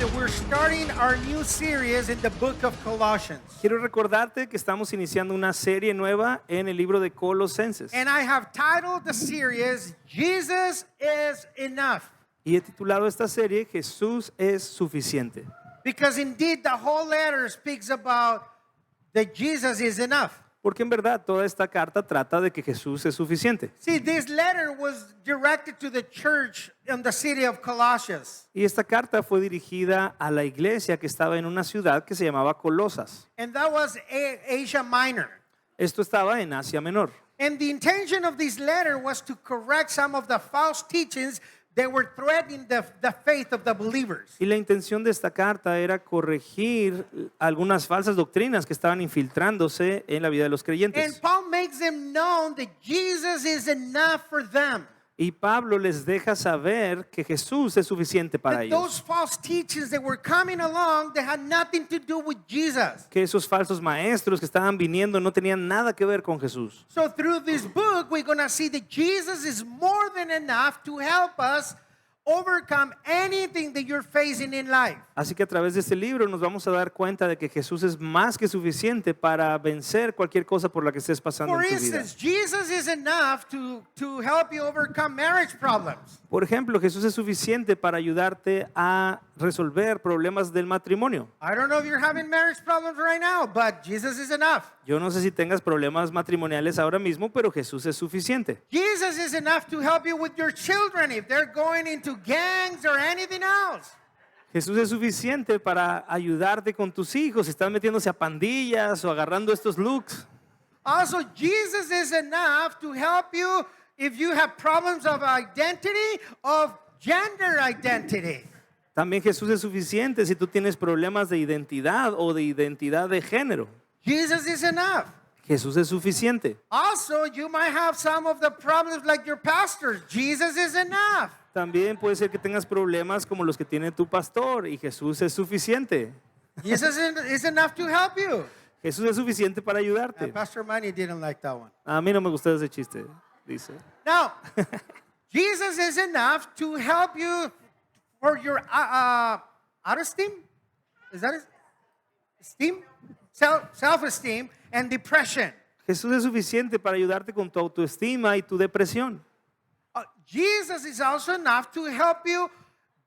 that we're starting our new series in the book of Colossians. Quiero recordarte que estamos iniciando una serie nueva en el libro de Colosenses. And I have titled the series, Jesus is Enough. Y he titulado esta serie, Jesús es suficiente. Because indeed the whole letter speaks about that Jesus is enough. Porque en verdad toda esta carta trata de que Jesús es suficiente. See, this letter was directed to the church in the city of Colossians. Y esta carta fue dirigida a la iglesia que estaba en una ciudad que se llamaba Colosas. And that was Asia Minor. Esto estaba en Asia Menor. And the intention of this letter was to correct some of the false teachings that were threatening the faith of the believers. Y la intención de esta carta era corregir algunas falsas doctrinas que estaban infiltrándose en la vida de los And creyentes. Paul makes them known that Jesus is enough for them. Y Pablo les deja saber que Jesús es suficiente para That those ellos. false teachings that were coming along, they had nothing to do with Jesus. Que esos falsos maestros que estaban viniendo no tenían nada que ver con Jesús. So through this book, we're going to see that Jesus is more than enough to help us overcome anything that you're facing in life. Así que a través de este libro nos vamos a dar cuenta de que Jesús es más que suficiente para vencer cualquier cosa por la que estés pasando For en tu vida. instance, Jesus is enough to help you overcome marriage problems. Por ejemplo, Jesús es suficiente para ayudarte a resolver problemas del matrimonio. I don't know if you're having marriage problems right now, but Jesus is enough. Yo no sé si tengas problemas matrimoniales ahora mismo, pero Jesús es suficiente. Jesus is enough to help you with your children if they're going into gangs or anything else. Jesús es suficiente para ayudarte con tus hijos si están metiéndose a pandillas o agarrando estos looks. Also, Jesus is enough to help you if you have problems of identity, of gender identity. También Jesús es suficiente si tú tienes problemas de identidad o de identidad de género. Jesus is enough. Jesús es suficiente. Also, you might have some of the problems like your pastors. Jesus is enough. También puede ser que tengas problemas como los que tiene tu pastor y Jesús es suficiente. Jesus is enough to help you. Jesús es suficiente para ayudarte. Pastor Manny didn't like that one. A mí no me gusta ese chiste, dice. Now, Jesus is enough to help you for your autoesteem. Is that it? Esteem? Self-esteem and depression. Jesús es suficiente para ayudarte con tu autoestima y tu depresión. Jesus is also enough to help you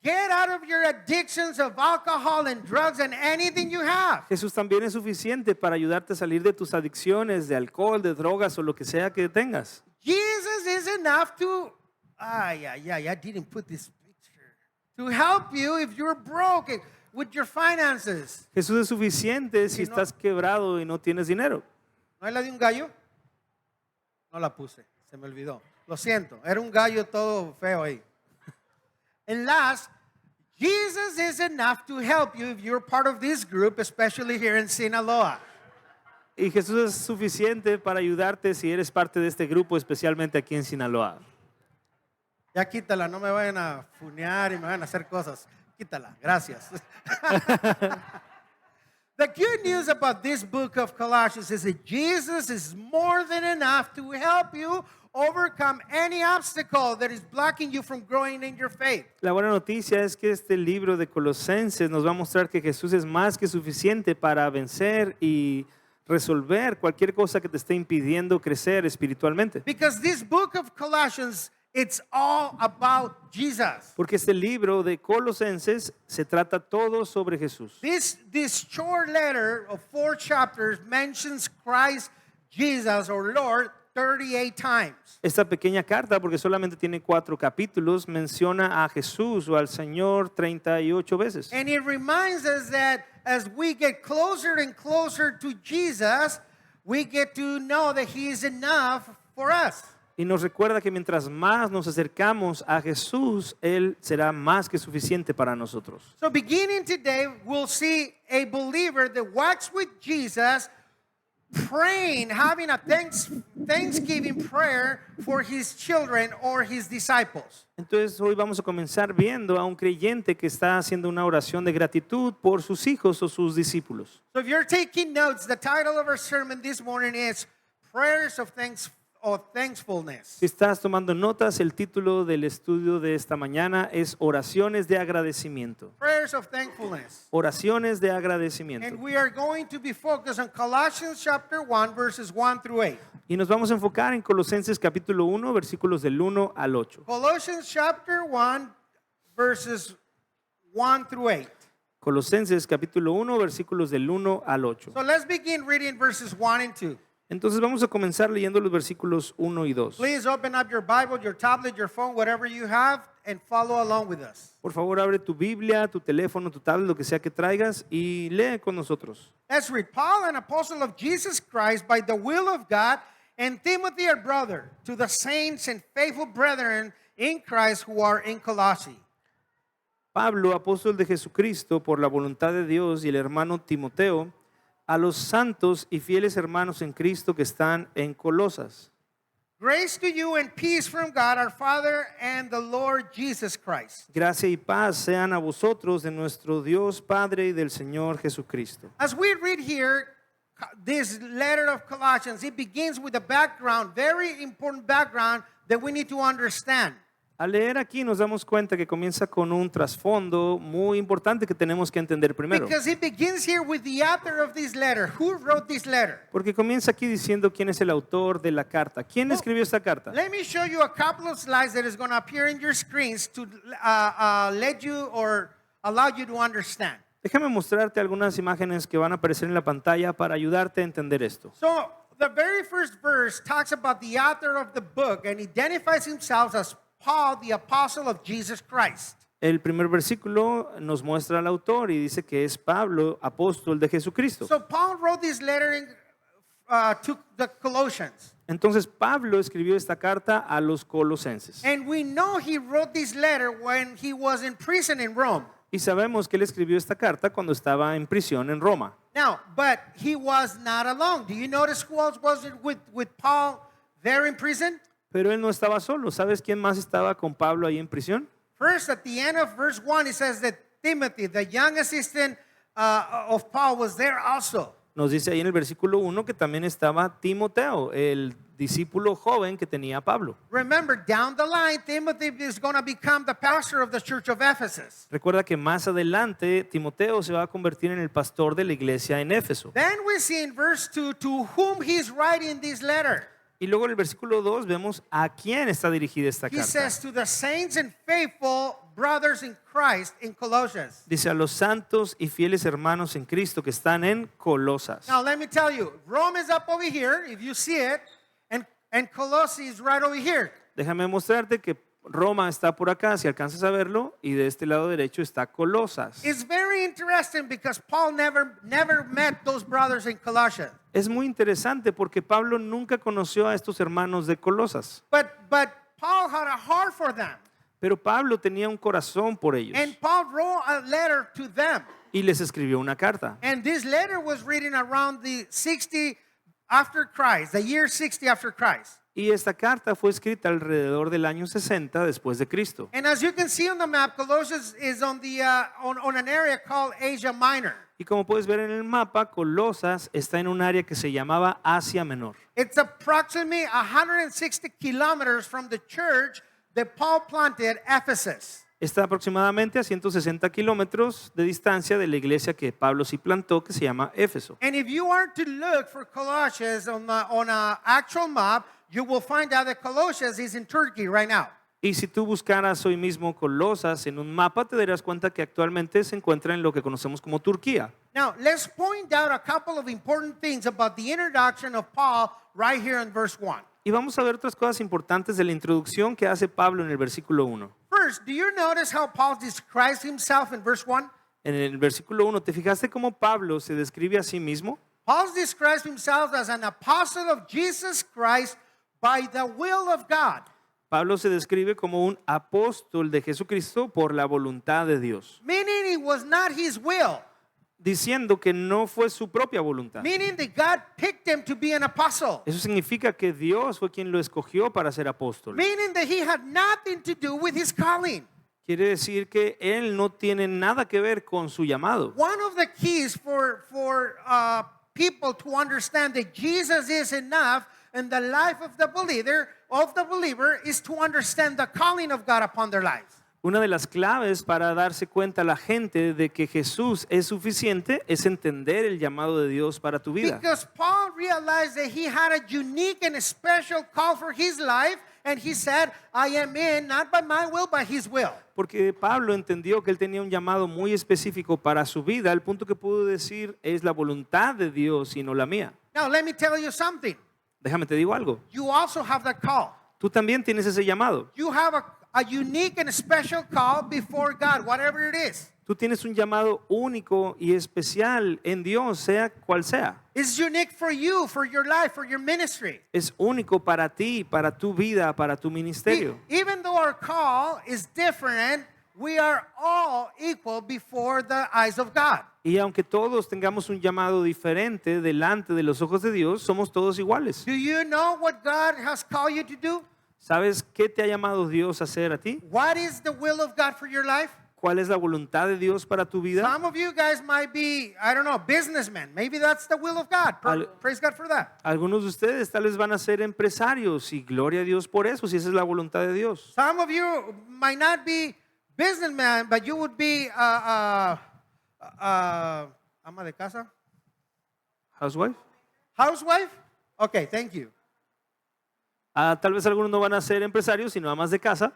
get out of your addictions of alcohol and drugs and anything you have. Jesús también es suficiente para ayudarte a salir de tus adicciones de alcohol, de drogas o lo que sea que tengas. Jesus is enough to, I didn't put this picture, to help you if you're broke with your finances. Jesús es suficiente si estás quebrado y no tienes dinero. ¿No es la de un gallo? No la puse, se me olvidó. Lo siento, era un gallo todo feo ahí. And last, Jesus is enough to help you if you're part of this group, especially here in Sinaloa. Y Jesús es suficiente para ayudarte si eres parte de este grupo, especialmente aquí en Sinaloa. Ya quítala, no me vayan a funear y me vayan a hacer cosas. Quítala, gracias. The good news about this book of Colossians is that Jesus is more than enough to help you overcome any obstacle that is blocking you from growing in your faith. La buena noticia es que este libro de Colosenses nos va a mostrar que Jesús es más que suficiente para vencer y resolver cualquier cosa que te esté impidiendo crecer espiritualmente. Because this book of Colossians, it's all about Jesus. Porque este libro de Colosenses se trata todo sobre Jesús. This short letter of 4 chapters mentions Christ Jesus or Lord 38 times. Esta pequeña carta, porque solamente tiene 4 capítulos, menciona a Jesús o al Señor 38 veces. And it reminds us that as we get closer and closer to Jesus, we get to know that He is enough for us. Y nos recuerda que mientras más nos acercamos a Jesús, Él será más que suficiente para nosotros. So beginning today, we'll see a believer that walks with Jesus praying, having a thanksgiving prayer for his children or his disciples. Entonces hoy vamos a comenzar viendo a un creyente que está haciendo una oración de gratitud por sus hijos o sus discípulos. So if you're taking notes, the title of our sermon this morning is Prayers of of thankfulness. Si estás tomando notas, el título del estudio de esta mañana es Oraciones de agradecimiento. Prayers of thankfulness. Oraciones de agradecimiento. And we are going to be focused on Colossians chapter 1, verses 1 through 8. Y nos vamos a enfocar en Colosenses capítulo 1, versículos del 1 al 8. Colossians chapter 1, verses 1 through 8. Colosenses capítulo 1, versículos del 1 al 8. So let's begin reading verses 1 and 2. Entonces vamos a comenzar leyendo los versículos 1 y 2. Please open up your Bible, your tablet, your phone, whatever you have, and follow along with us. Por favor, abre tu Biblia, tu teléfono, tu tablet, lo que sea que traigas y lee con nosotros. Let's read. Paul, an apostle of Jesus Christ, by the will of God, and Timothy, our brother, to the saints and faithful brethren in Christ who are in Colossae. Pablo, apóstol de Jesucristo, por la voluntad de Dios, y el hermano Timoteo, a los santos y fieles hermanos en Cristo que están en Colosas. Grace to you and peace from God our Father and the Lord Jesus Christ. Gracia y paz sean a vosotros de nuestro Dios Padre y del Señor Jesucristo. As we read here, this letter of Colossians, it begins with a background, very important background that we need to understand. Al leer aquí nos damos cuenta que comienza con un trasfondo muy importante que tenemos que entender primero. Because it begins here with the author of this letter. Who wrote this letter? Porque comienza aquí diciendo quién es el autor de la carta. ¿Quién escribió esta carta? Let me show you a couple of slides that is going to appear in your screens to let you or allow you to understand. Déjame mostrarte algunas imágenes que van a aparecer en la pantalla para ayudarte a entender esto. So the very first verse talks about the author of the book and identifies himself as Paul, the apostle of Jesus Christ. El primer versículo nos muestra al autor y dice que es Pablo, apóstol de Jesucristo. So Paul wrote this letter to the Colossians. Entonces Pablo escribió esta carta a los colosenses. And we know he wrote this letter when he was in prison in Rome. Y sabemos que él escribió esta carta cuando estaba en prisión en Roma. Now, but he was not alone. Do you notice who else was with Paul there in prison? Pero él no estaba solo. ¿Sabes quién más estaba con Pablo ahí en prisión? First, at the end of verse 1, it says that Timothy, the young assistant of Paul, was there also. Nos dice ahí en el versículo 1 que también estaba Timoteo, el discípulo joven que tenía Pablo. Remember, down the line, Timothy is going to become the pastor of the church of Ephesus. Recuerda que más adelante Timoteo se va a convertir en el pastor de la iglesia en Éfeso. Then we see in verse 2 to whom he's writing this letter. Y luego en el versículo 2 vemos a quién está dirigida esta He carta. says to the saints and faithful brothers in Christ in Colossians. Dice a los santos y fieles hermanos en Cristo que están en Colosas. Now let me tell you, Rome is up over here, if you see it, and Colossae is right over here. Déjame mostrarte que Roma está por acá, si alcanzas a verlo, y de este lado derecho está Colosas. It's very interesting because Paul never met those brothers in Colossians. Es muy interesante porque Pablo nunca conoció a estos hermanos de Colosas, But Paul had a heart for them. pero Pablo tenía un corazón por ellos And Paul wrote a letter to them. y les escribió una carta. And this letter was written around the 60 after Christ, the year 60 after Christ. Y esta carta fue escrita alrededor del año 60 después de Cristo. And as you can see on the map, Colossians is on the on an area called Asia Minor. Y como puedes ver en el mapa, Colosas está en un área que se llamaba Asia Menor. It's approximately 160 kilometers from the church that Paul planted, Ephesus. Está aproximadamente a 160 kilómetros de distancia de la iglesia que Pablo sí plantó, que se llama Éfeso. And if you are to look for Colossians on an actual map, you will find out that Colossians is in Turkey right now. Y si tú buscaras hoy mismo Colosas en un mapa, te darás cuenta que actualmente se encuentra en lo que conocemos como Turquía. Now, let's point out a couple of important things about the introduction of Paul right here in verse 1. Y vamos a ver otras cosas importantes de la introducción que hace Pablo en el versículo 1. First, do you notice how Paul describes himself in verse 1? En el versículo 1, ¿te fijaste cómo Pablo se describe a sí mismo? Paul describes himself as an apostle of Jesus Christ by the will of God. Pablo se describe como un apóstol de Jesucristo por la voluntad de Dios, Meaning it was not his will. diciendo que no fue su propia voluntad. Meaning that God picked him to be an apostle. Eso significa que Dios fue quien lo escogió para ser apóstol. Meaning that he had nothing to do with his calling. Quiere decir que él no tiene nada que ver con su llamado. One of the keys for people to understand that Jesus is enough, in the life of the believer is to understand the calling of God upon their lives. Una de las claves para darse cuenta a la gente de que Jesús es suficiente es entender el llamado de Dios para tu vida. Because Paul realized that he had a unique and a special call for his life, and he said, I am in, not by my will, by his will. Porque Pablo entendió que él tenía un llamado muy específico para su vida, al punto que pudo decir es la voluntad de Dios y no la mía. Now, let me tell you something. Déjame te digo algo. You also have that call. Tú también tienes ese llamado. You have a unique and special call before God, whatever it is. Tú tienes un llamado único y especial en Dios, sea cual sea. It's unique for you, for your life, for your ministry. Es único para ti, para tu vida, para tu ministerio. Even though our call is different, we are all equal before the eyes of God. Y aunque todos tengamos un llamado diferente delante de los ojos de Dios, somos todos iguales. Do you know what God has called you to do? ¿Sabes qué te ha llamado Dios a hacer a ti? What is the will of God for your life? ¿Cuál es la voluntad de Dios para tu vida? Some of you guys might be, I don't know, businessmen. Maybe that's the will of God. Praise God for that. Algunos de ustedes tal vez van a ser empresarios y gloria a Dios por eso, si esa es la voluntad de Dios. Some of you might not be businessmen, but you would be ama de casa, Housewife. housewife. Okay, thank you. Tal vez algunos no van a ser empresarios, sino amas de casa.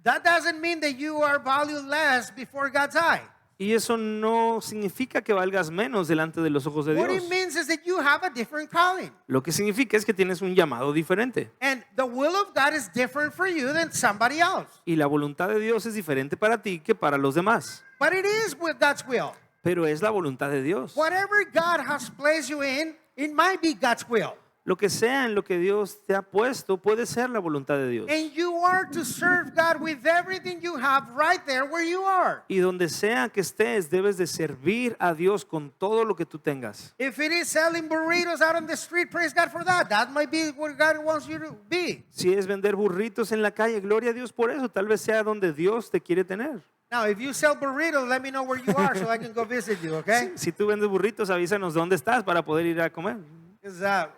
That doesn't mean that you are valueless before God's eye. Y eso no significa que valgas menos delante de los ojos de What Dios. it means is that you have a different calling. Lo que significa es que tienes un llamado diferente. And the will of God is different for you than somebody else. Y la voluntad de Dios es diferente para ti que para los demás. But it is God's will. Pero es la voluntad de Dios. Whatever God has placed you in, it might be God's will. Lo que sea en lo que Dios te ha puesto puede ser la voluntad de Dios. And you are to serve God with everything you have right there where you are. Y donde sea que estés, debes de servir a Dios con todo lo que tú tengas. If it is selling burritos out on the street, praise God for that. That might be where God wants you to be. Si es vender burritos en la calle, gloria a Dios por eso. Tal vez sea donde Dios te quiere tener. Now, if you sell burritos, let me know where you are so I can go visit you, okay? Si tú vendes burritos, avísanos dónde estás para poder ir a comer. Because,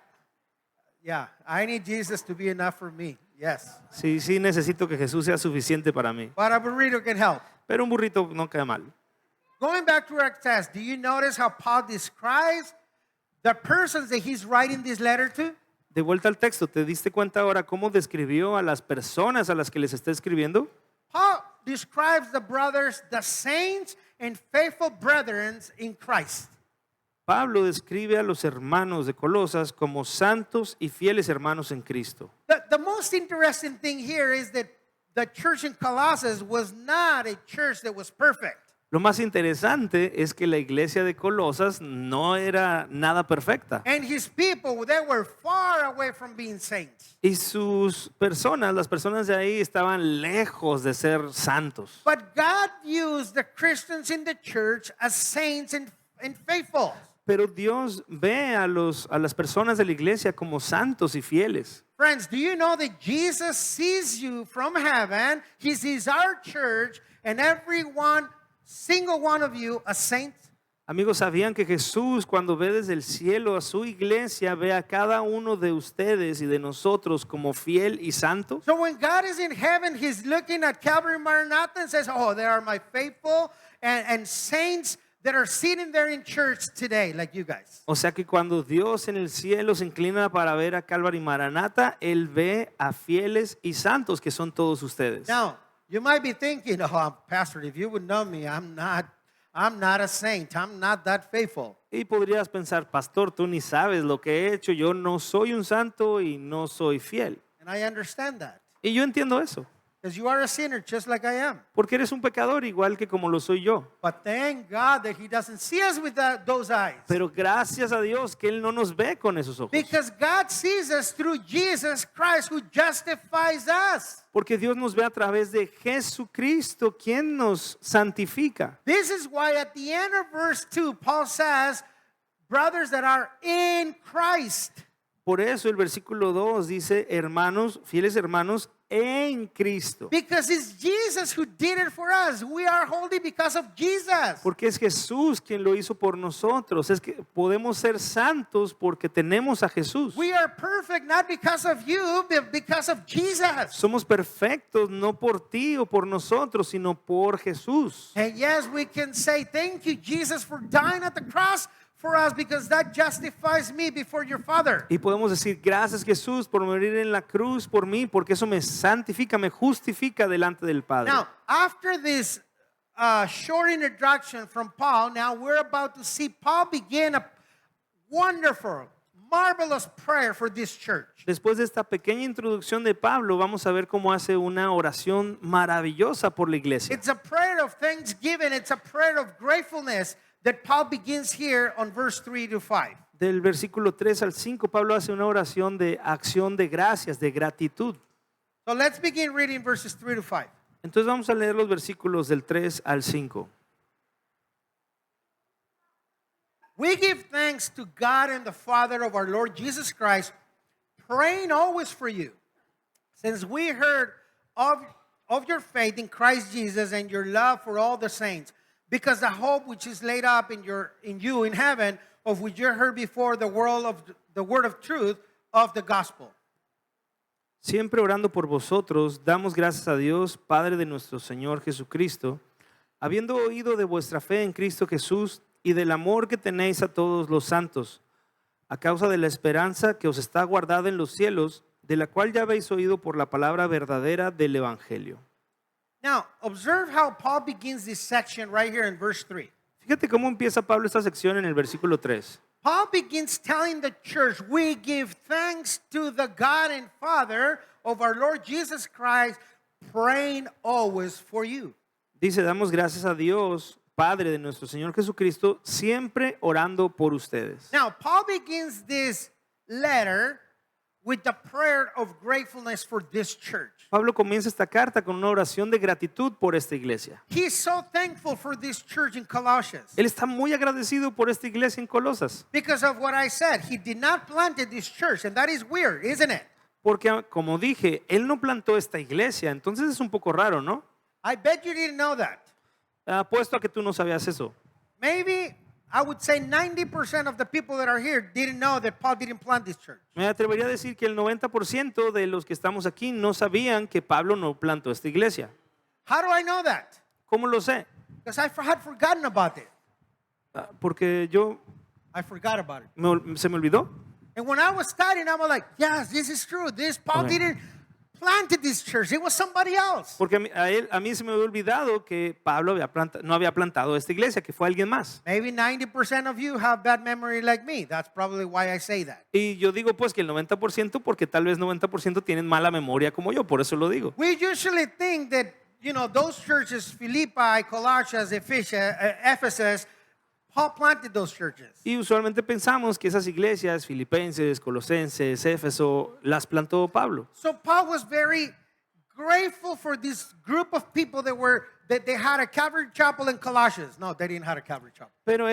yeah, I need Jesus to be enough for me. Yes. Sí, necesito que Jesús sea suficiente para mí. But a burrito can help. Pero un burrito no queda mal. Going back to our text, do you notice how Paul describes the persons that he's writing this letter to? De vuelta al texto, ¿te diste cuenta ahora cómo describió a las personas a las que les está escribiendo? Paul describes the brothers, the saints and faithful brethren in Christ. Pablo describe a los hermanos de Colosas como santos y fieles hermanos en Cristo. The most interesting thing here is that the church in Colossus was not a church that was perfect. Lo más interesante es que la iglesia de Colosas no era nada perfecta. And his people, they were far away from being saints. Y sus personas, las personas de ahí estaban lejos de ser santos. But God used the Christians in the church as saints and faithful. Pero Dios ve a las personas de la iglesia como santos y fieles. Friends, do you know that Jesus sees you from heaven? He sees our church and everyone, single one of you, a saint. Amigos, ¿sabían que Jesús cuando ve desde el cielo a su iglesia ve a cada uno de ustedes y de nosotros como fiel y santo? So when God is in heaven, he's looking at Calvary Maranatha and says, oh, they are my faithful and saints that are sitting there in church today, like you guys. O sea que cuando Dios en el cielo se inclina para ver a Calvary Maranatha, Él ve a fieles y santos que son todos ustedes. Now, you might be thinking, oh, Pastor, if you would know me, I'm not a saint. I'm not that faithful. Y podrías pensar, pastor, tú ni sabes lo que he hecho, yo no soy un santo y no soy fiel. And I understand that. Y yo entiendo eso, Because you are a sinner just like I am. porque eres un pecador igual que como lo soy yo. But thank God that he doesn't see us with those eyes. Pero gracias a Dios que Él no nos ve con esos ojos. Because God sees us through Jesus Christ who justifies us. Porque Dios nos ve a través de Jesucristo, quien nos santifica. This is why at the end of verse 2, Paul says, brothers that are in Christ. Por eso el versículo 2 dice, hermanos, fieles hermanos en Cristo. Because it's Jesus who did it for us. We are holy because of Jesus. Porque es Jesús quien lo hizo por nosotros. Es que podemos ser santos porque tenemos a Jesús. We are perfect not because of you, but because of Jesus. Somos perfectos no por ti o por nosotros, sino por Jesús. And yes, we can say, thank you, Jesus, for dying at the cross for us, because that justifies me before your Father. Y podemos decir, gracias Jesús por morir en la cruz por mí, porque eso me santifica, me justifica delante del Padre. Now, after this short introduction from Paul, now we're about to see Paul begin a wonderful, marvelous prayer for this church. Después de esta pequeña introducción de Pablo, vamos a ver cómo hace una oración maravillosa por la iglesia. It's a prayer of thanksgiving. It's a prayer of gratefulness that Paul begins here on verse 3 to 5. Del versículo 3 al 5, Pablo hace una oración de acción de gracias, de gratitud. So let's begin reading verses 3 to 5. Entonces vamos a leer los versículos del 3 al 5. We give thanks to God and the Father of our Lord Jesus Christ, praying always for you, since we heard of your faith in Christ Jesus and your love for all the saints, because the hope which is laid up in you in heaven, of which you heard before the word of truth of the gospel. Siempre orando por vosotros, damos gracias a Dios, Padre de nuestro Señor Jesucristo, habiendo oído de vuestra fe en Cristo Jesús y del amor que tenéis a todos los santos, a causa de la esperanza que os está guardada en los cielos, de la cual ya habéis oído por la palabra verdadera del Evangelio. Now, observe how Paul begins this section right here in verse 3. Fíjate cómo empieza Pablo esta sección en el versículo 3. Paul begins telling the church, we give thanks to the God and Father of our Lord Jesus Christ, praying always for you. Dice, damos gracias a Dios, Padre de nuestro Señor Jesucristo, siempre orando por ustedes. Now, Paul begins this letter with the prayer of gratefulness for this church. Pablo comienza esta carta con una oración de gratitud por esta iglesia. He's so thankful for this church in Colossians Él está muy agradecido por esta iglesia en Colosas, because of what I said. He did not plant this church, and that is weird, isn't it? porque como dije, Él no plantó esta iglesia, entonces es un poco raro, ¿no? I bet you didn't know that. Apuesto a que tú no sabías eso. Maybe I would say 90% of the people that are here didn't know that Paul didn't plant this church. Me atrevería a decir que el 90% de los que estamos aquí no sabían que Pablo no plantó esta iglesia. How do I know that? ¿Cómo lo sé? Because I had forgotten about it. Porque I forgot about it. se me olvidó. And when I was studying, I was like, yes, this is true. Paul Okay. didn't plant this church. It was somebody else. Porque a mí se me había olvidado que Pablo no había plantado esta iglesia, que fue alguien más. Maybe 90% of you have bad memory like me. That's probably why I say that. Y yo digo pues que el 90% porque tal vez 90% tienen mala memoria como yo, por eso lo digo. We usually think that, those churches, Philippi, Colossians, Ephesus, Paul planted those churches. Y usualmente pensamos que esas iglesias, Filipenses, Colosenses, Éfeso, las plantó Pablo. So Paul was very grateful for this group of people that they had a Calvary Chapel in Colossians. No, they didn't have a Calvary Chapel. Pero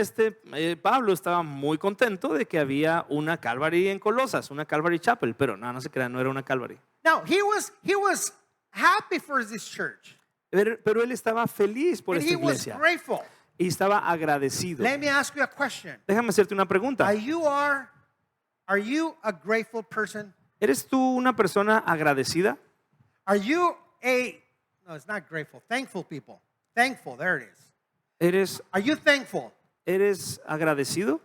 Pablo estaba muy contento de que había una Calvary en Colosas, una Calvary Chapel, pero no se crean, no era una Calvary. Now, he was happy for this church. Pero él estaba feliz por And esta he was iglesia grateful. y estaba agradecido. Let me ask you a question. Déjame hacerte una pregunta. Are you a grateful person? ¿Eres tú una persona agradecida? Are you no, it's not grateful, thankful people. Thankful, there it is. Are you thankful? ¿Eres agradecido?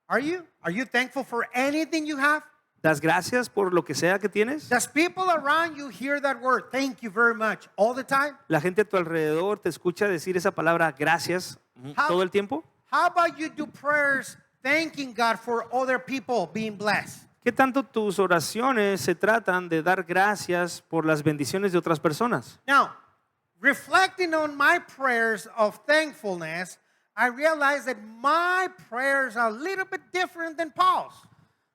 Are you thankful for anything you have? ¿Das gracias por lo que sea que tienes? Does people around you hear that word, thank you very much, all the time? ¿La gente a tu alrededor te escucha decir esa palabra gracias todo el tiempo? How about you do prayers thanking God for other people being blessed? ¿Qué tanto tus oraciones se tratan de dar gracias por las bendiciones de otras personas? Now, reflecting on my prayers of thankfulness, I realized that my prayers are a little bit different than Paul's.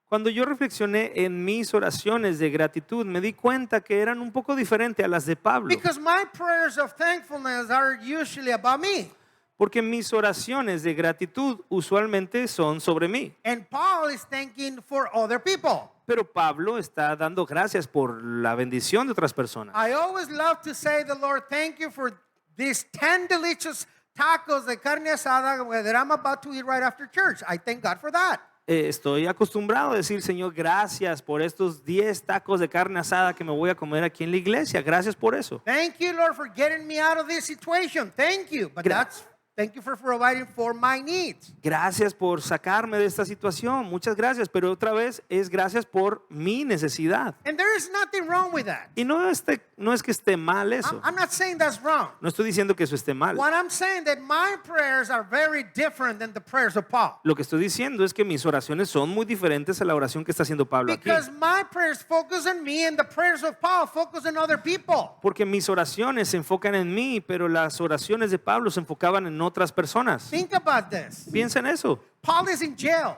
Cuando yo reflexioné en mis oraciones de gratitud, me di cuenta que eran un poco diferentes a las de Pablo. Because my prayers of thankfulness are usually about me. porque mis oraciones de gratitud usualmente son sobre mí. And Paul is thanking for other people. Pero Pablo está dando gracias por la bendición de otras personas. I always love to say, the Lord, thank you for these 10 delicious tacos de carne asada that I'm about to eat right after church. I thank God for that. Estoy acostumbrado a decir, Señor, gracias por estos 10 tacos de carne asada que me voy a comer aquí en la iglesia. Gracias por eso. Thank you, Lord, for getting me out of this situation. Thank you. But thank you for providing for my needs. Gracias por sacarme de esta situación. Muchas gracias. Pero otra vez es gracias por mi necesidad. And there is nothing wrong with that. Y no es que esté mal eso. I'm not saying that's wrong. No estoy diciendo que eso esté mal. What I'm saying that my prayers are very different than the prayers of Paul. Lo que estoy diciendo es que mis oraciones son muy diferentes a la oración que está haciendo Pablo aquí. Because my prayers focus on me and the prayers of Paul focus on other people. Porque mis oraciones se enfocan en mí, pero las oraciones de Pablo se enfocaban en otras personas. Think about this. Piensa en eso. Paul is in jail.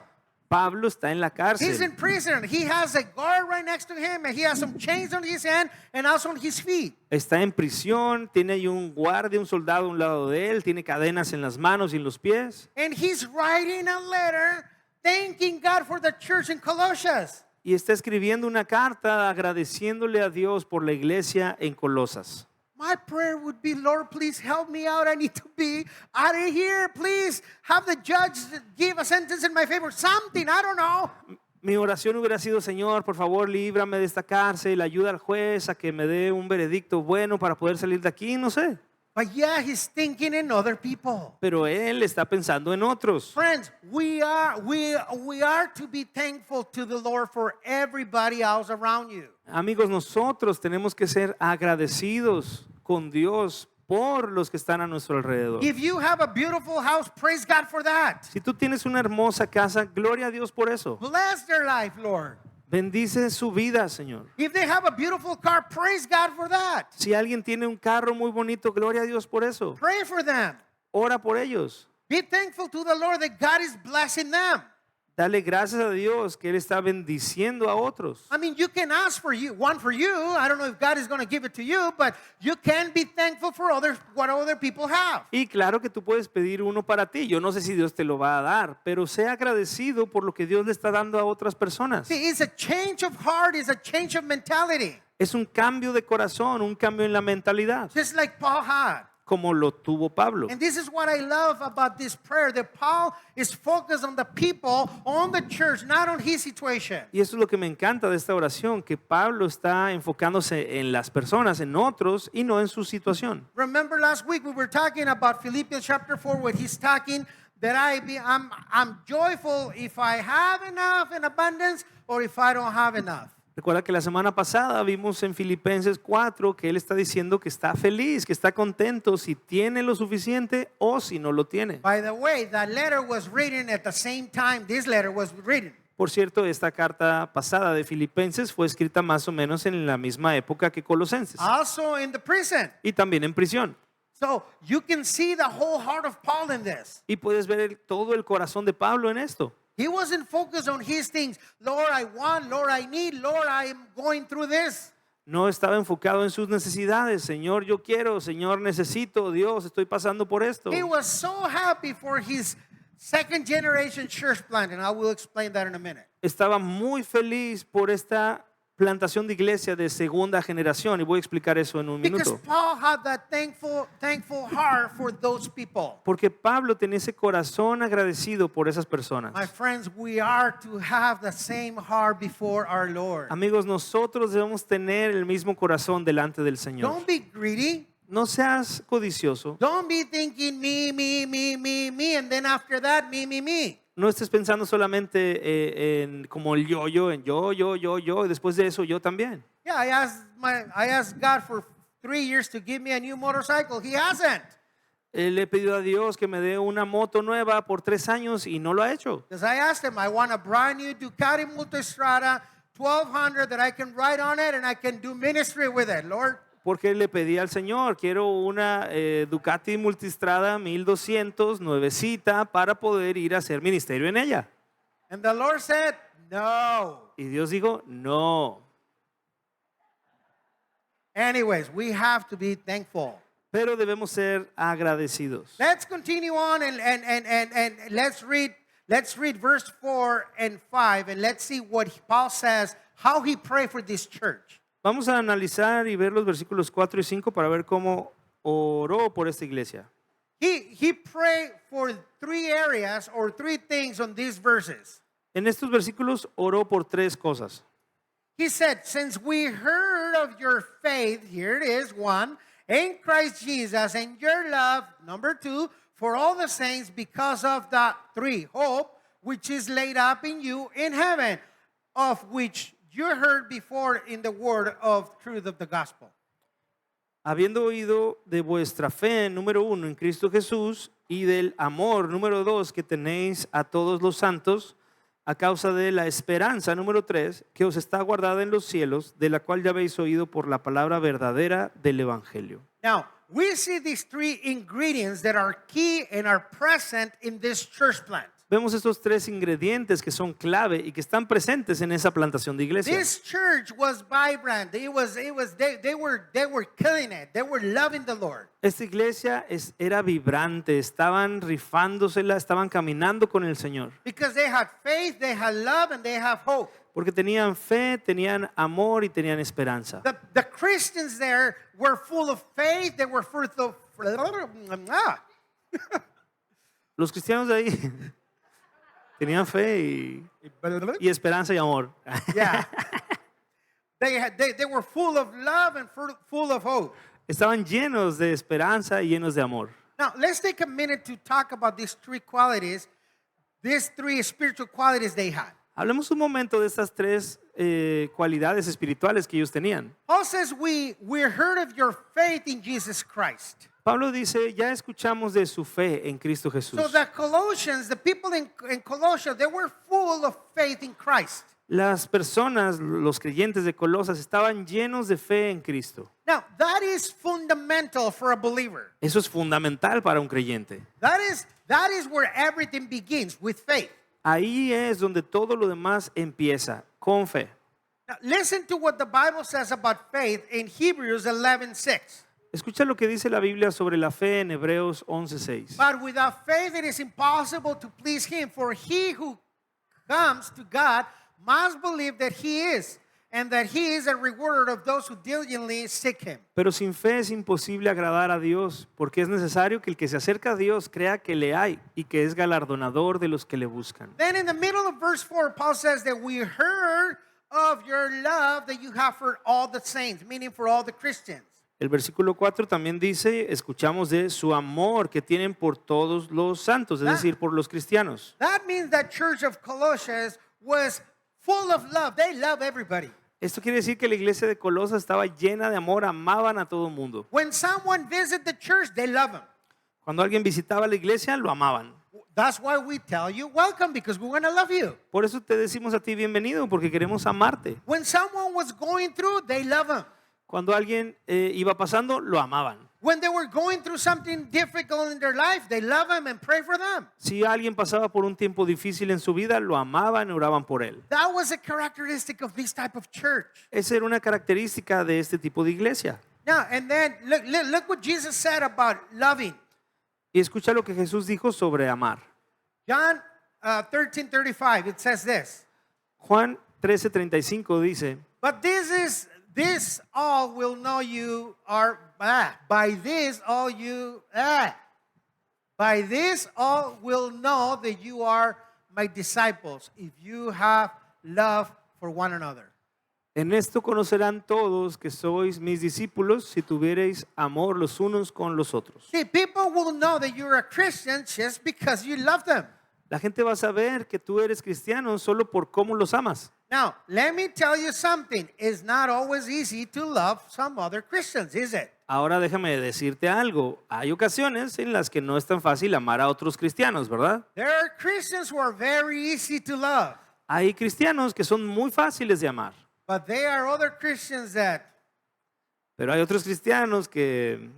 Pablo está en la He's in cárcel. prison. He has a guard right next to him and he has some chains on his hand and also on his feet. Está en prisión, tiene ahí un guardia, un soldado a un lado de él, tiene cadenas en las manos y en los pies. And he's writing a letter thanking God for the church in Colossus. Y está escribiendo una carta agradeciéndole a Dios por la iglesia en Colosas. My prayer would be, Lord, please help me out. I need to be out of here. Please have the judge give a sentence in my favor. Something, I don't know. Mi oración hubiera sido, Señor, por favor, líbrame de esta cárcel, ayuda al juez a que me dé un veredicto bueno para poder salir de aquí, no sé. But yeah, he's thinking in other people. Pero él está pensando en otros. Friends, we are to be thankful to the Lord for everybody else around you. Amigos, nosotros tenemos que ser agradecidos con Dios por los que están a nuestro alrededor. If you have a beautiful house, praise God for that. Si tú tienes una hermosa casa, gloria a Dios por eso. Bless their life, Lord. Bendice su vida, Señor. If they have a beautiful car, praise God for that. Si alguien tiene un carro muy bonito, gloria a Dios por eso. Pray for them. Ora por ellos. Be thankful to the Lord that God is blessing them. Dale gracias a Dios que Él está bendiciendo a otros. I mean, you can ask for one for you. I don't know if God is going to give it to you, but you can be thankful for what other people have. Y claro que tú puedes pedir uno para ti. Yo no sé si Dios te lo va a dar, pero sea agradecido por lo que Dios le está dando a otras personas. See, it's a change of heart, it's a change of mentality. Es un cambio de corazón, un cambio en la mentalidad, Just like Paul had. como lo tuvo Pablo. And this is what I love about this prayer, that Paul is focused on the people, on the church, not on his situation. Y eso es lo que me encanta de esta oración, que Pablo está enfocándose en las personas, en otros y no en su situación. Remember last week we were talking about Philippians chapter 4 where he's talking that I'm joyful if I have enough in abundance or if I don't have enough. Recuerda que la semana pasada vimos en Filipenses 4 que él está diciendo que está feliz, que está contento si tiene lo suficiente o si no lo tiene. By the way, that letter was written at the same time this letter was written. Por cierto, esta carta pasada de Filipenses fue escrita más o menos en la misma época que Colosenses Also in the prison. y también en prisión. So you can see the whole heart of Paul in this. Y puedes ver todo el corazón de Pablo en esto. He wasn't focused on his things. Lord, I want, Lord, I need, Lord, I am going through this. No estaba enfocado en sus necesidades. Señor, yo quiero. Señor, necesito. Dios, estoy pasando por esto. He was so happy for his second generation church plant, and I will explain that in a minute. Estaba muy feliz por esta plantación de iglesia de segunda generación y voy a explicar eso en un Because minuto. Paul had that thankful heart for those people. Porque Pablo tenía ese corazón agradecido por esas personas. My friends, we are to have the same heart before our Lord. Amigos, nosotros debemos tener el mismo corazón delante del Señor. Don't be greedy. No seas codicioso. Don't be thinking me, and then after that, me. No estés pensando solamente en como el yo, en yo, y después de eso yo también. Yeah, I asked God for 3 years to give me a new motorcycle. He hasn't. Le he pedido a Dios que me dé una moto nueva por 3 años y no lo ha hecho. Because I asked him, I want a brand new Ducati Multistrada 1200 that I can ride on it and I can do ministry with it, Lord. Porque le pedí al Señor, quiero una Ducati Multistrada 1200 nuevecita para poder ir a hacer ministerio en ella. And the Lord said, no. Y Dios dijo, no. Anyways, we have to be thankful. pero debemos ser agradecidos. Let's continue on and let's read verse 4 and 5 and let's see what Paul says, how he prayed for this church. Vamos a analizar y ver los versículos 4 y 5 para ver cómo oró por esta iglesia. He prayed for three areas or three things on these verses. En estos versículos oró por tres cosas. He said, since we heard of your faith, here it is, one, in Christ Jesus, and your love, number two, for all the saints, because of the three, hope, which is laid up in you in heaven, of which you heard before in the word of truth of the gospel. Habiendo oído de vuestra fe, número uno, en Cristo Jesús, y del amor, número dos, que tenéis a todos los santos, a causa de la esperanza, número tres, que os está guardada en los cielos, de la cual ya habéis oído por la palabra verdadera del Evangelio. Now, we see these three ingredients that are key and are present in this church plant. Vemos estos tres ingredientes que son clave y que están presentes en esa plantación de iglesia. This church was vibrant. They were killing it. They were loving the Lord. Esta iglesia era vibrante, estaban rifándosela, estaban caminando con el Señor. Because they had faith, they had love, and they have hope. Porque tenían fe, tenían amor y tenían esperanza. The Christians there were full of faith. They were full of Los cristianos de ahí tenían fe y esperanza y amor. yeah. They were full of love and full of hope. Estaban llenos de esperanza y llenos de amor. Now, let's take a minute to talk about these three qualities, these three spiritual qualities they had. Hablemos un momento de estas tres cualidades espirituales que ellos tenían. Paul says, we heard of your faith in Jesus Christ. Pablo dice, ya escuchamos de su fe en Cristo Jesús. So the Colossians, the people in Colossia, they were full of faith in Christ. Las personas, los creyentes de Colosas, estaban llenos de fe en Cristo. Now, that is fundamental for a believer. Eso es fundamental para un creyente. That is where everything begins, with faith. Ahí es donde todo lo demás empieza, con fe. Now, listen to what the Bible says about faith in Hebrews 11:6. Escucha lo que dice la Biblia sobre la fe en Hebreos 11:6. But without faith it is impossible to please him, for he who comes to God must believe that he is, and that he is a rewarder of those who diligently seek him. Pero sin fe es imposible agradar a Dios, porque es necesario que el que se acerca a Dios crea que le hay y que es galardonador de los que le buscan. Then in the middle of verse 4, Paul says that we heard of your love that you have for all the saints, meaning for all the Christians. El versículo 4 también dice, escuchamos de su amor que tienen por todos los santos, es decir, por los cristianos. That means that church of Colossians was full of love. They love everybody. Esto quiere decir que la iglesia de Colosas estaba llena de amor, amaban a todo el mundo. When someone visits the church, they love him. Cuando alguien visitaba la iglesia, lo amaban. That's why we tell you welcome, because we want to love you. Por eso te decimos a ti bienvenido, porque queremos amarte. When someone was going through, they love him. Cuando alguien iba pasando, lo amaban. When they were going through something difficult in their life, they love him and pray for them. Si alguien pasaba por un tiempo difícil en su vida, lo amaban y oraban por él. That was a characteristic of this type of church. Esa era una característica de este tipo de iglesia. Now, and then look what Jesus said about loving. Y escucha lo que Jesús dijo sobre amar. John 13:35, it says this. Juan 13:35 dice, But this all will know you are by this all will know that you are my disciples if you have love for one another. en esto conocerán todos que sois mis discípulos si tuviereis amor los unos con los otros. See, people will know that you're a Christian just because you love them. La gente va a saber que tú eres cristiano solo por cómo los amas. Now, let me tell you something. It's not always easy to love some other Christians, is it? Ahora déjame decirte algo. Hay ocasiones en las que no es tan fácil amar a otros cristianos, ¿verdad? There are Christians who are very easy to love, Hay cristianos que son muy fáciles de amar, but there are other Christians that pero hay otros cristianos que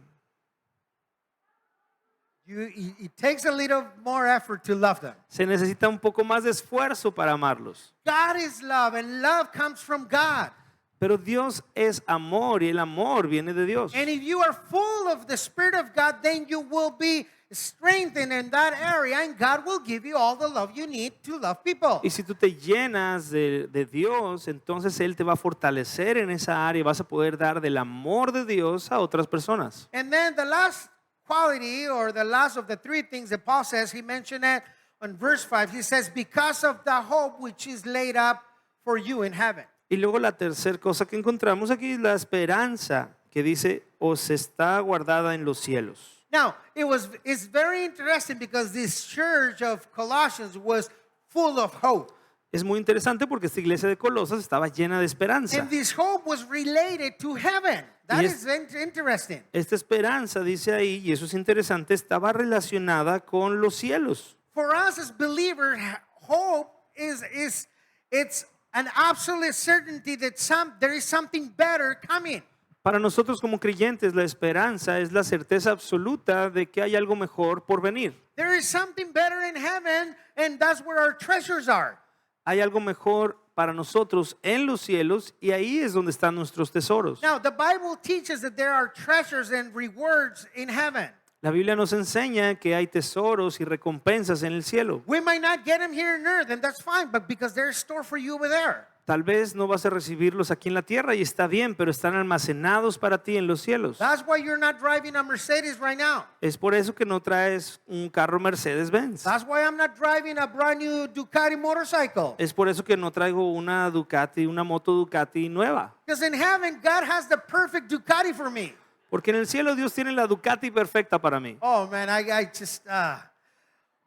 it takes a little more effort to love them. se necesita un poco más de esfuerzo para amarlos. God is love, and love comes from God. Pero Dios es amor y el amor viene de Dios. And if you are full of the Spirit of God, then you will be strengthened in that area, and God will give you all the love you need to love people. Y si tú te llenas de Dios, entonces Él te va a fortalecer en esa área y vas a poder dar del amor de Dios a otras personas. And then the last quality, or the last of the three things that Paul says, he mentioned it in verse 5. He says, because of the hope which is laid up for you in heaven. Y luego la tercera cosa que encontramos aquí es la esperanza que dice, os está guardada en los cielos. Now, it's very interesting because this church of Colossians was full of hope. Es muy interesante porque esta iglesia de Colosas estaba llena de esperanza. And this hope was related to heaven. That Y is interesting. Esta esperanza, dice ahí, y eso es interesante, estaba relacionada con los cielos. For us as believers, hope it's an absolute certainty that there is something better coming. Para nosotros como creyentes, la esperanza es la certeza absoluta de que hay algo mejor por venir. There is something better in heaven, and that's where our treasures are. Hay algo mejor para nosotros en los cielos y ahí es donde están nuestros tesoros. Now, the Bible teaches that there are treasures and rewards in heaven. La Biblia nos enseña que hay tesoros y recompensas en el cielo. We might not get them here on earth, and that's fine, but because they're stored for you over there. Tal vez no vas a recibirlos aquí en la tierra y está bien, pero están almacenados para ti en los cielos. That's why you're not driving a Mercedes right now. Es por eso que no traes un carro Mercedes-Benz. That's why I'm not driving a brand new Ducati motorcycle. Es por eso que no traigo una Ducati, una moto Ducati nueva. Because in heaven, God has the perfect Ducati for me. Porque en el cielo Dios tiene la Ducati perfecta para mí. Oh man, I just.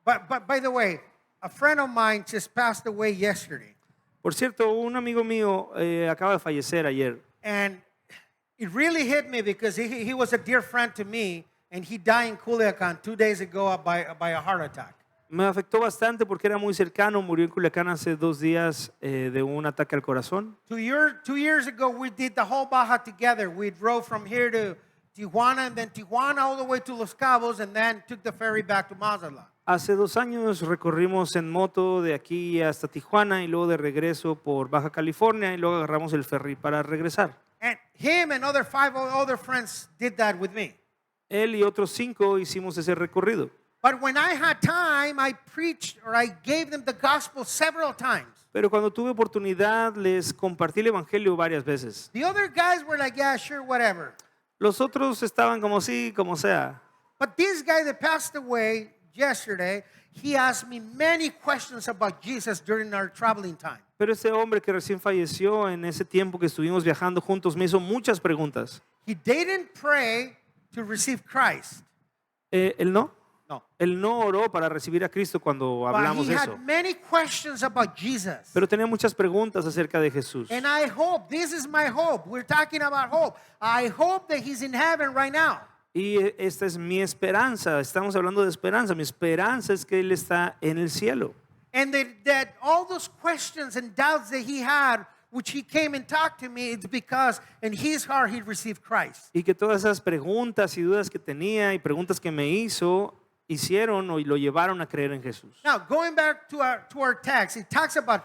But by the way, a friend of mine just passed away yesterday, Por cierto, un amigo mío acaba de fallecer ayer. and it really hit me because he was a dear friend to me, and he died in Culiacan 2 days ago by a heart attack. Me afectó bastante porque era muy cercano, murió en Culiacán hace 2 días de un ataque al corazón. 2 years ago, we did the whole Baja together. We drove from here to Tijuana, and then Tijuana all the way to Los Cabos, and then took the ferry back to Mazatlan. Hace 2 años recorrimos en moto de aquí hasta Tijuana y luego de regreso por Baja California y luego agarramos el ferry para regresar. And him and other 5 other friends did that with me. Él y otros 5 hicimos ese recorrido. But when I had time, I preached or I gave them the gospel several times. Pero cuando tuve oportunidad les compartí el evangelio varias veces. The other guys were like, yeah, sure, whatever. Los otros estaban como sí, como sea. But this guy that passed away yesterday, he asked me many questions about Jesus during our traveling time. Pero ese hombre que recién falleció en ese tiempo que estuvimos viajando juntos me hizo muchas preguntas. He didn't pray to receive Christ. ¿Él no? No. Él no oró para recibir a Cristo cuando But hablamos he de eso. had many questions about Jesus. Pero tenía muchas preguntas acerca de Jesús. And I hope, this is my hope. We're talking about hope. I hope that he's in heaven right now. Y esta es mi esperanza. Estamos hablando de esperanza. Mi esperanza es que Él está en el cielo. And that all those questions and doubts that he had, which he came and talked to me, it's because in his heart he received Christ. Y que todas esas preguntas y dudas que tenía y preguntas que me hicieron o lo llevaron a creer en Jesús. Now, going back to our text, it talks about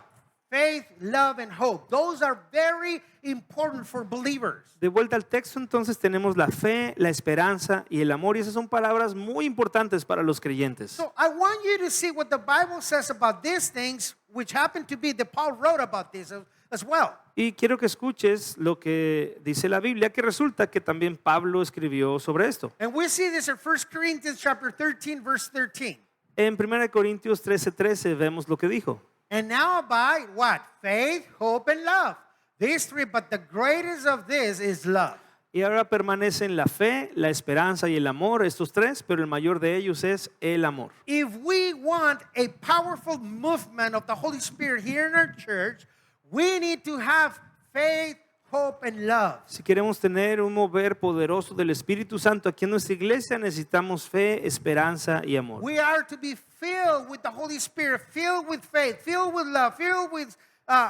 faith, love, and hope. Those are very important for believers. De vuelta al texto, entonces tenemos la fe, la esperanza y el amor. Y esas son palabras muy importantes para los creyentes. So I want you to see what the Bible says about these things, which happen to be that Paul wrote about this as well. Y quiero que escuches lo que dice la Biblia, que resulta que también Pablo escribió sobre esto. And we see this in 1 Corinthians chapter 13, verse 13. En 1 Corintios 13:13 vemos lo que dijo. And now abide what? Faith, hope, and love. These three, but the greatest of this is love. Y ahora permanecen la fe, la esperanza y el amor, estos tres, pero el mayor de ellos es el amor. If we want a powerful movement of the Holy Spirit here in our church, we need to have faith, hope, and love. Si queremos tener un mover poderoso del Espíritu Santo aquí en nuestra iglesia, necesitamos fe, esperanza y amor. We are to be filled with the Holy Spirit, filled with faith, filled with love, filled with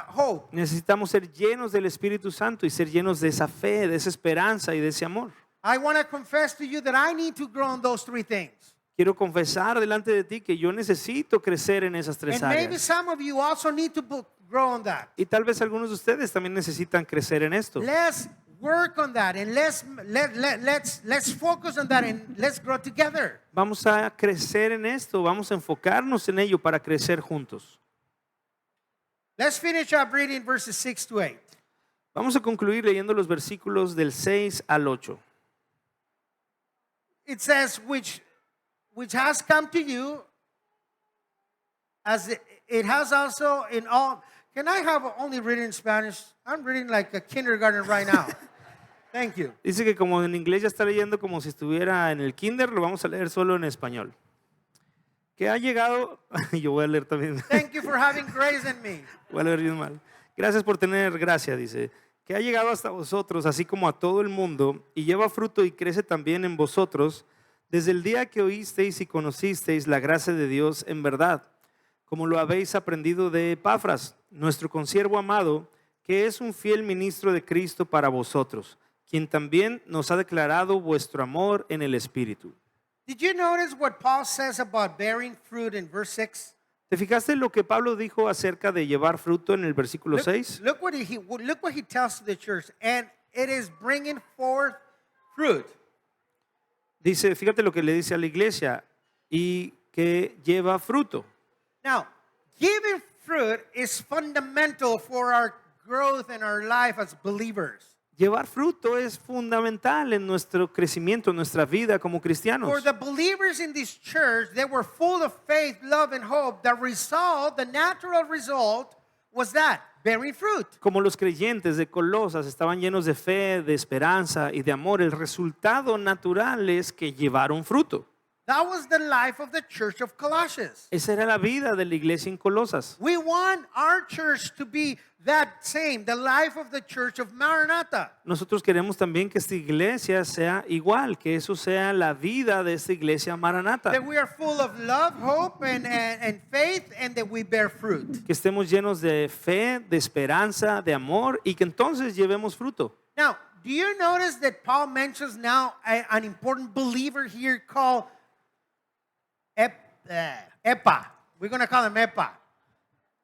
hope. Necesitamos ser llenos del Espíritu Santo y ser llenos de esa fe, de esa esperanza y de ese amor. I want to confess to you that I need to grow in those three things. Quiero confesar delante de ti que yo necesito crecer en esas tres And maybe áreas. some of you also need to grow on that. Y tal vez algunos de ustedes también necesitan crecer en esto. Let's work on that and let's focus on that and let's grow together. Vamos a crecer en esto, vamos a enfocarnos en ello para crecer juntos. Let's finish up reading verses 6 to 8. Vamos a concluir leyendo los versículos del 6 al 8. It says, which has come to you, as it has also in all. Can I have only read in Spanish? I'm reading like a kindergarten right now. Thank you. Dice que como en inglés ya está leyendo como si estuviera en el kinder, lo vamos a leer solo en español. Que ha llegado, yo voy a leer también. Thank you for having grace in me. Voy a leer bien mal. Gracias por tener gracia, dice. Que ha llegado hasta vosotros, así como a todo el mundo, y lleva fruto y crece también en vosotros, desde el día que oísteis y conocisteis la gracia de Dios en verdad, como lo habéis aprendido de Epafras, nuestro consiervo amado, que es un fiel ministro de Cristo para vosotros, quien también nos ha declarado vuestro amor en el Espíritu. Did you notice what Paul says about bearing fruit in verse 6? ¿Te fijaste lo que Pablo dijo acerca de llevar fruto en el versículo 6? Look what he tells to the church, and it is bringing forth fruit. Dice, fíjate lo que le dice a la iglesia, y que lleva fruto. Now, giving fruit is fundamental for our growth in our life as believers. Llevar fruto es fundamental en nuestro crecimiento, en nuestra vida como cristianos. For the believers in this church, they were full of faith, love, and hope. The natural result was that, bearing fruit. Como los creyentes de Colosas estaban llenos de fe, de esperanza y de amor, el resultado natural es que llevaron fruto. That was the life of the church of Colossians. Esa era la vida de la iglesia en Colosas. We want our church to be that same, the life of the church of Maranatha. Nosotros queremos también que esta iglesia sea igual, que eso sea la vida de esta iglesia Maranata. That we are full of love, hope, and faith, and that we bear fruit. Que estemos llenos de fe, de esperanza, de amor y que entonces llevemos fruto. Now, do you notice that Paul mentions now an important believer here called Epa? We're going to call him Epa.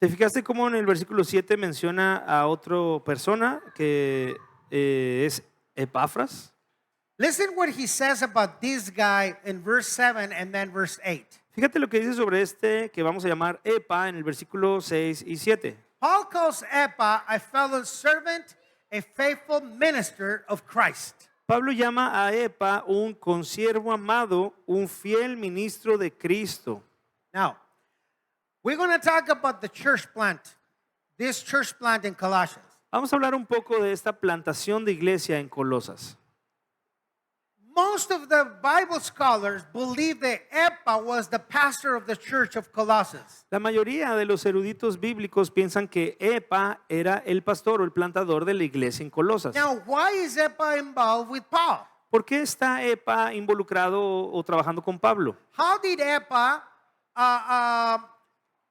¿Te fijaste cómo en el versículo 7 menciona a otra persona que es Epafras? Listen what he says about this guy in verse 7 and then verse 8. Fíjate lo que dice sobre este que vamos a llamar Epa en el versículo 6 y 7. Paul calls Epa a fellow servant, a faithful minister of Christ. Pablo llama a Epa un consiervo amado, un fiel ministro de Cristo. Now, we're going to talk about the church plant, this church plant in Colossians. Vamos a hablar un poco de esta plantación de iglesia en Colosas. Most of the Bible scholars believe that Epa was the pastor of the church of Colossus. La mayoría de los eruditos bíblicos piensan que Epa era el pastor o el plantador de la iglesia en Colosas. Now, why is Epa involved with Paul? ¿Por qué está Epa involucrado o trabajando con Pablo? How did Epa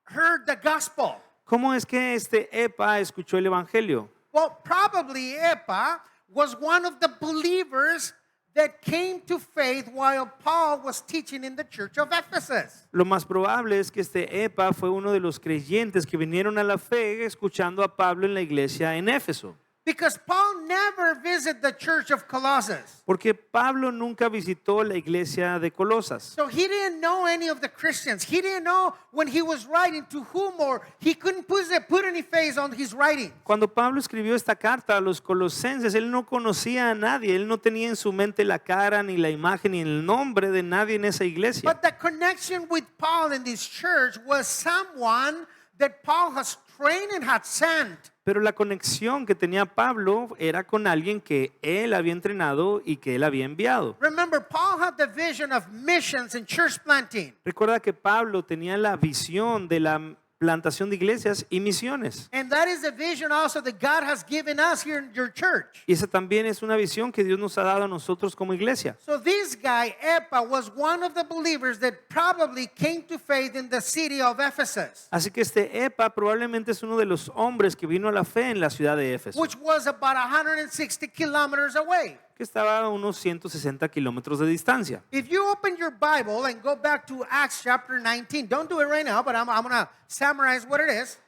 heard the gospel? ¿Cómo es que este Epa escuchó el evangelio? Well, probably Epa was one of the believers that came to faith while Paul was teaching in the church of Ephesus. Lo más probable es que este Epa fue uno de los creyentes que vinieron a la fe escuchando a Pablo en la iglesia en Éfeso. Because Paul never visited the church of Colossus. Porque Pablo nunca visitó la iglesia de Colosas. So he didn't know any of the Christians. He didn't know when he was writing to whom, or he couldn't put any face on his writing. Cuando Pablo escribió esta carta a los colosenses, él no conocía a nadie, él no tenía en su mente la cara, ni la imagen, ni el nombre de nadie en esa iglesia. But the connection with Paul in this church was someone that Paul has trained and had sent. Pero la conexión que tenía Pablo era con alguien que él había entrenado y que él había enviado. Remember, Paul had the vision of missions and church planting. Recuerda que Pablo tenía la visión de la plantación de iglesias y misiones. And that is the vision also that God has given us here in your church. Y esa también es una visión que Dios nos ha dado a nosotros como iglesia. So this guy, Epa, was one of the believers that probably came to faith in the city of Ephesus, Así que este Epa probablemente es uno de los hombres que vino a la fe en la ciudad de Éfeso, which was about 160 kilometers away. que estaba a unos 160 kilómetros de distancia. If you open your Bible and go back to Acts chapter 19, don't do it right now, but I'm going to summarize what it is.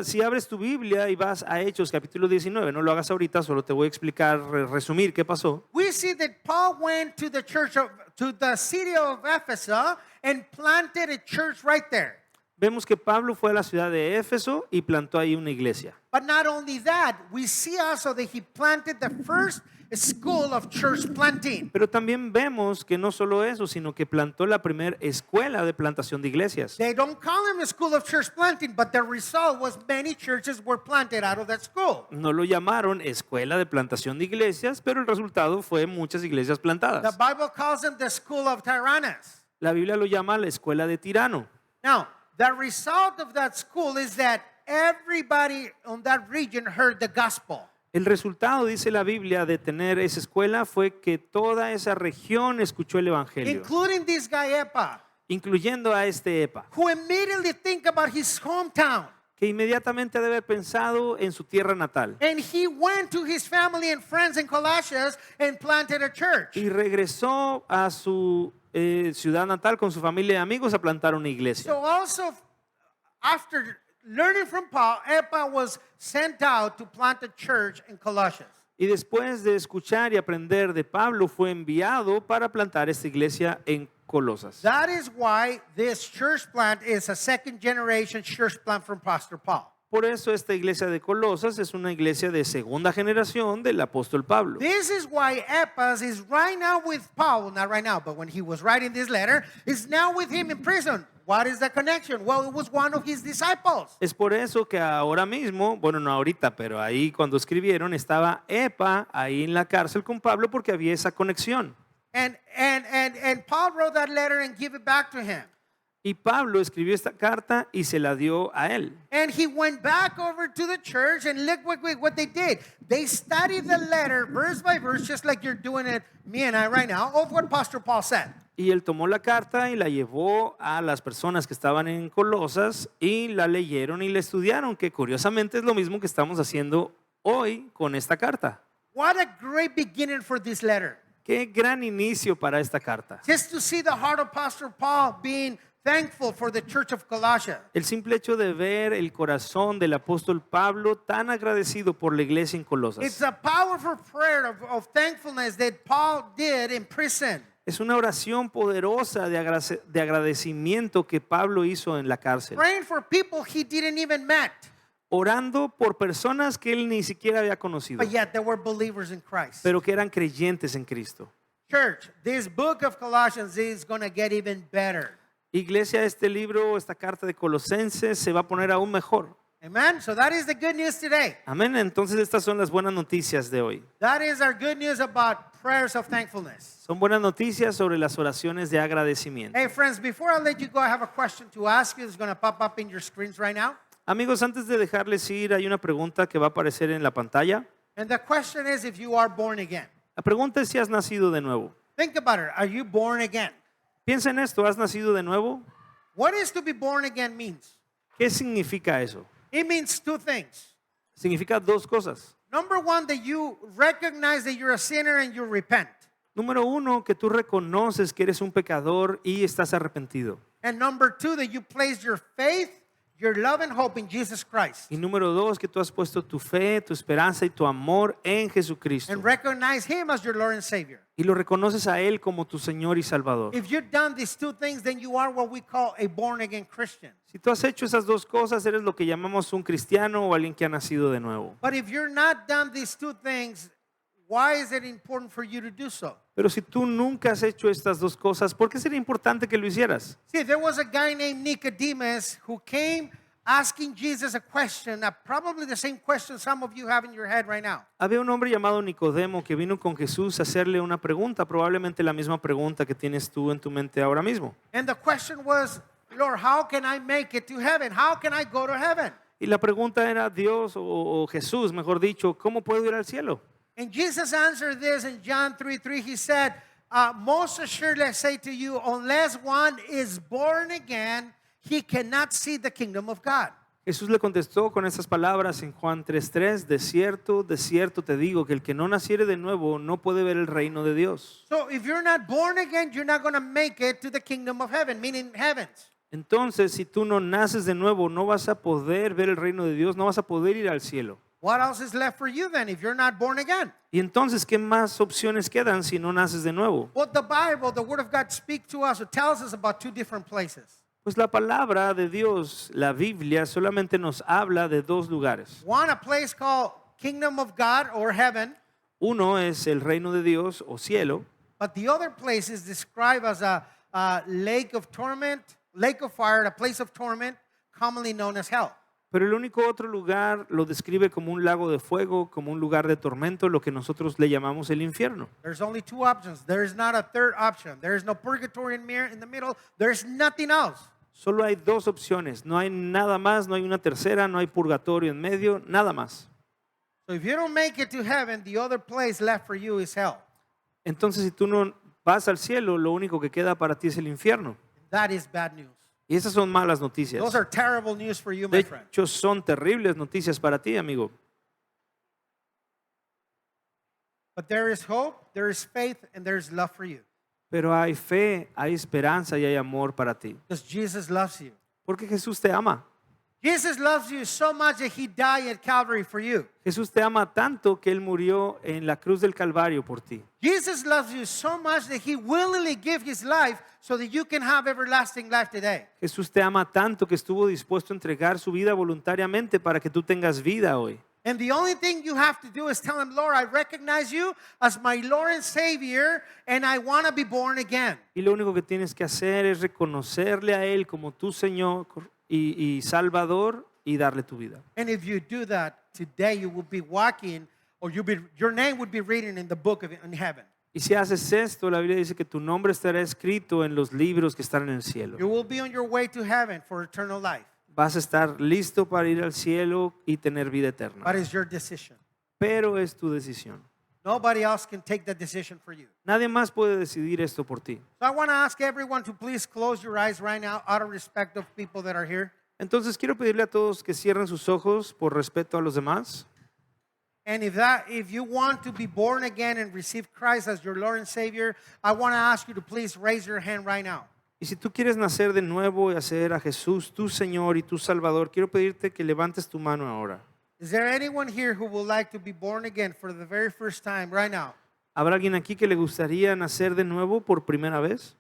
Si abres tu Biblia y vas a Hechos capítulo 19, no lo hagas ahorita, solo te voy a explicar, resumir qué pasó. We see that Paul went to the city of Ephesus and planted a church right there. Vemos que Pablo fue a la ciudad de Éfeso y plantó ahí una iglesia. But not only that, we see also that he planted the first school of church planting. Pero también vemos que no solo eso, sino que plantó la primera escuela de plantación de iglesias. They don't call him a school of church planting, but the result was many churches were planted out of that school. No lo llamaron escuela de plantación de iglesias, pero el resultado fue muchas iglesias The plantadas. Bible calls him the school of Tyrannus. La Biblia lo llama la escuela de Tirano. Now, the result of that school is that everybody on that region heard the gospel. El resultado, dice la Biblia, de tener esa escuela fue que toda esa región escuchó el evangelio, Including this guy Epa, incluyendo a este Epa, who immediately think about his hometown. que inmediatamente ha de haber pensado en su tierra natal. And he went to his family and friends in Colossians and planted a church. Y regresó a su ciudad natal con su familia y amigos a plantar una iglesia. So also, after learning from Paul, Epa was sent out to plant a church in Colossians. Y después de escuchar y aprender de Pablo, fue enviado para plantar esta iglesia en Colosas. That is why this church plant is a second generation church plant from Pastor Paul. Por eso esta iglesia de Colosas es una iglesia de segunda generación del apóstol Pablo. This is why Epaphras is right now with Paul, not right now, but when he was writing this letter, is now with him in prison. What is the connection? Well, it was one of his disciples. Es por eso que ahora mismo, bueno, no ahorita, pero ahí cuando escribieron estaba Epa ahí en la cárcel con Pablo porque había esa conexión. And Paul wrote that letter and gave it back to him. Y Pablo escribió esta carta y se la dio a él. And he went back over to the church and look what they did. They studied the letter verse by verse, just like you're doing it, me and I right now, of what Pastor Paul said. Y él tomó la carta y la llevó a las personas que estaban en Colosas y la leyeron y la estudiaron, que curiosamente es lo mismo que estamos haciendo hoy con esta carta. What a great beginning for this letter. Qué gran inicio para esta carta. Just to see the heart of Pastor Paul being thankful for the church of Colossia. El simple hecho de ver el corazón del apóstol Pablo tan agradecido por la iglesia en It's Colosas. a powerful prayer of thankfulness that Paul did in prison. Es una oración poderosa de agradecimiento que Pablo hizo en la cárcel. Praying for people he didn't even met, Orando por personas que él ni siquiera había conocido, but yet they were believers in Christ. pero que eran creyentes en Cristo. Church, this book of Colossians is going to get even better. Iglesia, este libro, esta carta de Colosenses se va a poner aún mejor. Amen. So that is the good news today. Amén. Entonces estas son las buenas noticias de hoy. That is our good news about prayers of thankfulness. Son buenas noticias sobre las oraciones de agradecimiento. Hey friends, before I let you go, I have a question to ask you. It's going to pop up in your screens right now. Amigos, antes de dejarles ir, hay una pregunta que va a aparecer en la pantalla. And the question is if you are born again. La pregunta es si has nacido de nuevo. Think about it. Are you born again? Piensa en esto, ¿has nacido de nuevo? What is to be born again means? ¿Qué significa eso? It means two things. Significa dos cosas. Number one, that you recognize that you're a sinner and you repent. Número uno, que tú reconoces que eres un pecador y estás arrepentido. And number two, that you place your faith, your love and hope in Jesus Christ. Y número dos, que tú has puesto tu fe, tu esperanza y tu amor en Jesucristo. And recognize Him as your Lord and Savior. Y lo reconoces a Él como tu Señor y Salvador. If you've done these two things, then you are what we call a born again Christian. Si tú has hecho esas dos cosas, eres lo que llamamos un cristiano o alguien que ha nacido de nuevo. But if you're not done these two things, why is it important for you to do so? Pero si tú nunca has hecho estas dos cosas, ¿por qué sería importante que lo hicieras? See, there was a guy named Nicodemus who came asking Jesus a question, probably the same question some of you have in your head right now. Había un hombre llamado Nicodemo que vino con Jesús a hacerle una pregunta, probablemente la misma pregunta que tienes tú en tu mente ahora mismo. And the question was, Lord, how can I make it to heaven? How can I go to heaven? Y la pregunta era, Dios o Jesús, mejor dicho, ¿cómo puedo ir al cielo? And Jesus answered this in John 3:3. He said, most assuredly I say to you, unless one is born again, he cannot see the kingdom of God. Jesús le contestó con estas palabras en Juan 3:3, de cierto te digo que el que no naciere de nuevo no puede ver el reino de Dios. So if you're not born again, you're not going to make it to the kingdom of heaven, meaning heavens. Entonces, si tú no naces de nuevo, no vas a poder ver el reino de Dios, no vas a poder ir al cielo. What else is left for you then if you're not born again? Y entonces, ¿qué más opciones quedan si no naces de nuevo? Well, the Bible, the Word of God speaks to us or tells us about two different places. Pues la palabra de Dios, la Biblia, solamente nos habla de dos lugares. One, a place called Kingdom of God or heaven, Uno es el reino de Dios o cielo, but the other place is described as a lake of torment, lake of fire, a place of torment, commonly known as hell. pero el único otro lugar lo describe como un lago de fuego, como un lugar de tormento, lo que nosotros le llamamos el infierno. There's only two options. There is not a third option. There is no purgatory in the middle. There's nothing else. Solo hay dos opciones, no hay nada más, no hay una tercera, no hay purgatorio en medio, nada más. So if you don't make it to heaven, the other place left for you is hell. Entonces, si tú no vas al cielo, lo único que queda para ti es el infierno. That is bad news. Y esas son malas noticias. Those are terrible news for you, De my friend. hecho, son terribles noticias para ti, amigo. But there is hope, there is faith, and there is love for you. Pero hay fe, hay esperanza y hay amor para ti. Because Jesus loves you. Porque Jesús te ama. Jesus loves you so much that he died at Calvary for you. Jesús te ama tanto que Él murió en la cruz del Calvario por ti. Jesus loves you so much that he willingly gave his life so that you can have everlasting life today. Jesús te ama tanto que estuvo dispuesto a entregar su vida voluntariamente para que tú tengas vida hoy. And the only thing you have to do is tell him, Lord, I recognize you as my Lord and Savior, and I want to be born again. Y lo único que tienes que hacer es reconocerle a Él como tu Señor y Salvador y darle tu vida. And if you do that, today you will be walking, or your name would be written in the book in heaven. Y si haces esto, la Biblia dice que tu nombre estará escrito en los libros que están en el cielo. You will be on your way to heaven for eternal life. Vas a estar listo para ir al cielo y tener vida eterna. But it's your decision. Pero es tu decisión. Nobody else can take that decision for you. Nadie más puede decidir esto por ti. So I want to ask everyone to please close your eyes right now out of respect of people that are here. Entonces quiero pedirle a todos que cierren sus ojos por respeto a los demás. And if you want to be born again and receive Christ as your Lord and Savior, I want to ask you to please raise your hand right now. Y si tú quieres nacer de nuevo y hacer a Jesús tu Señor y tu Salvador, quiero pedirte que levantes tu mano ahora. Is there anyone here who would like to be born again for the very first time right now? ¿Habrá alguien aquí que le gustaría nacer de nuevo por primera vez?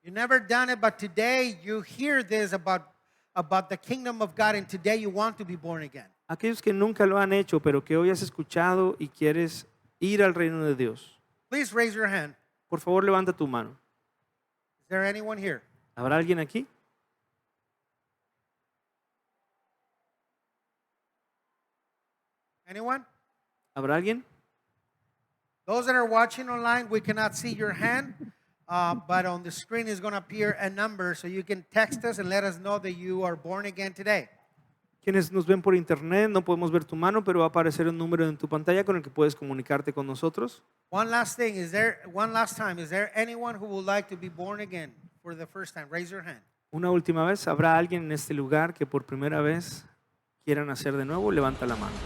You never done it, but today you hear this about the kingdom of God, and today you want to be born again. Aquellos que nunca lo han hecho, pero que hoy has escuchado y quieres ir al reino de Dios. Please raise your hand. Por favor, levanta tu mano. Is there anyone here? ¿Habrá alguien aquí? Anyone? ¿Habrá alguien? Those that are watching online, we cannot see your hand, but on the screen is going to appear a number, so you can text us and let us know that you are born again today. Quienes nos ven por internet, no podemos ver tu mano, pero va a aparecer un número en tu pantalla con el que puedes comunicarte con nosotros. One last thing, is there anyone who would like to be born again for the first time? Raise your hand. Una última vez, ¿habrá alguien en este lugar que por primera vez quiera nacer de nuevo? Levanta la mano.